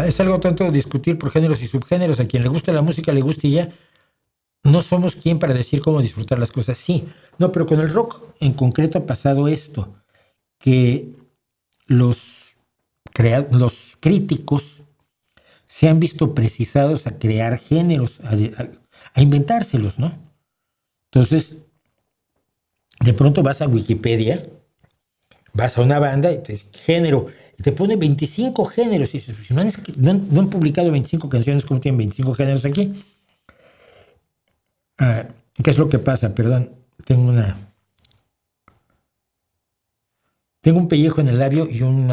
Es algo tanto de discutir por géneros y subgéneros. A quien le gusta la música, le gusta y ya. No somos quien para decir cómo disfrutar las cosas. Sí, no, pero con el rock en concreto ha pasado esto, que los, los críticos se han visto precisados a crear géneros, a inventárselos, ¿no? Entonces, de pronto vas a Wikipedia, vas a una banda y te dice género, y te pone 25 géneros. Y dices, si no han publicado 25 canciones, ¿cómo tienen 25 géneros aquí? ¿Qué es lo que pasa? Perdón, tengo un pellejo en el labio y un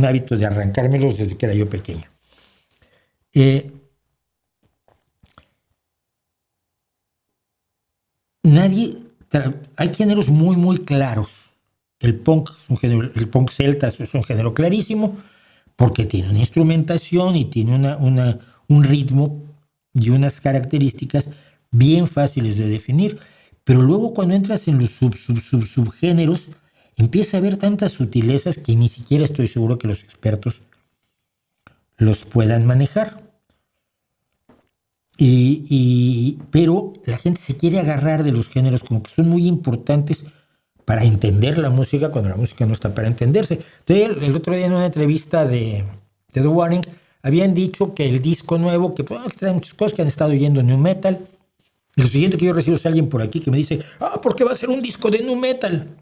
hábito de arrancármelos desde que era yo pequeño. Hay géneros muy, muy claros. El punk es un género, el punk celta es un género clarísimo porque tiene una instrumentación y tiene un ritmo y unas características bien fáciles de definir. Pero luego cuando entras en los subgéneros, empieza a haber tantas sutilezas que ni siquiera estoy seguro que los expertos los puedan manejar. Pero la gente se quiere agarrar de los géneros como que son muy importantes para entender la música cuando la música no está para entenderse. Entonces, el otro día en una entrevista de The Warning habían dicho que el disco nuevo, que trae muchas cosas, que han estado oyendo nu metal. Y lo siguiente que yo recibo es alguien por aquí que me dice, ¿por qué va a ser un disco de nu metal?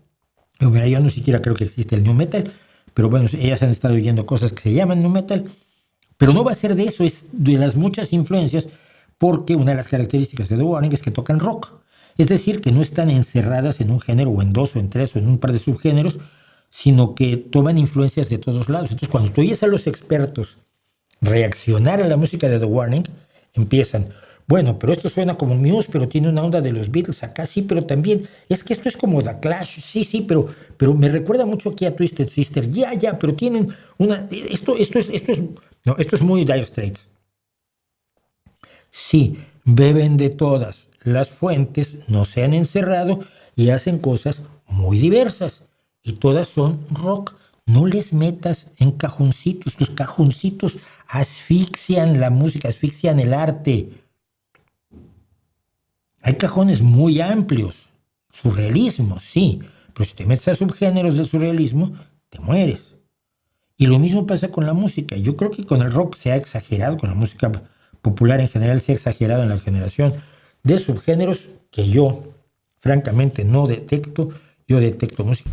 Yo, mira, yo no siquiera creo que existe el nu metal, pero bueno, ellas han estado oyendo cosas que se llaman nu metal, pero no va a ser de eso, es de las muchas influencias, porque una de las características de The Warning es que tocan rock. Es decir, que no están encerradas en un género o en dos o en tres o en un par de subgéneros, sino que toman influencias de todos lados. Entonces, cuando tú oyes a los expertos reaccionar a la música de The Warning, empiezan, bueno, pero esto suena como Muse, pero tiene una onda de los Beatles acá, sí, pero también, es que esto es como The Clash, sí, pero me recuerda mucho aquí a Twisted Sister, pero tienen esto es muy Dire Straits. Sí, beben de todas las fuentes, no se han encerrado y hacen cosas muy diversas. Y todas son rock. No les metas en cajoncitos. Los cajoncitos asfixian la música, asfixian el arte. Hay cajones muy amplios. Surrealismo, sí. Pero si te metes a subgéneros del surrealismo, te mueres. Y lo mismo pasa con la música. Yo creo que con el rock se ha exagerado, con la música popular en general se ha exagerado en la generación de subgéneros que yo, francamente, no detecto. Yo detecto música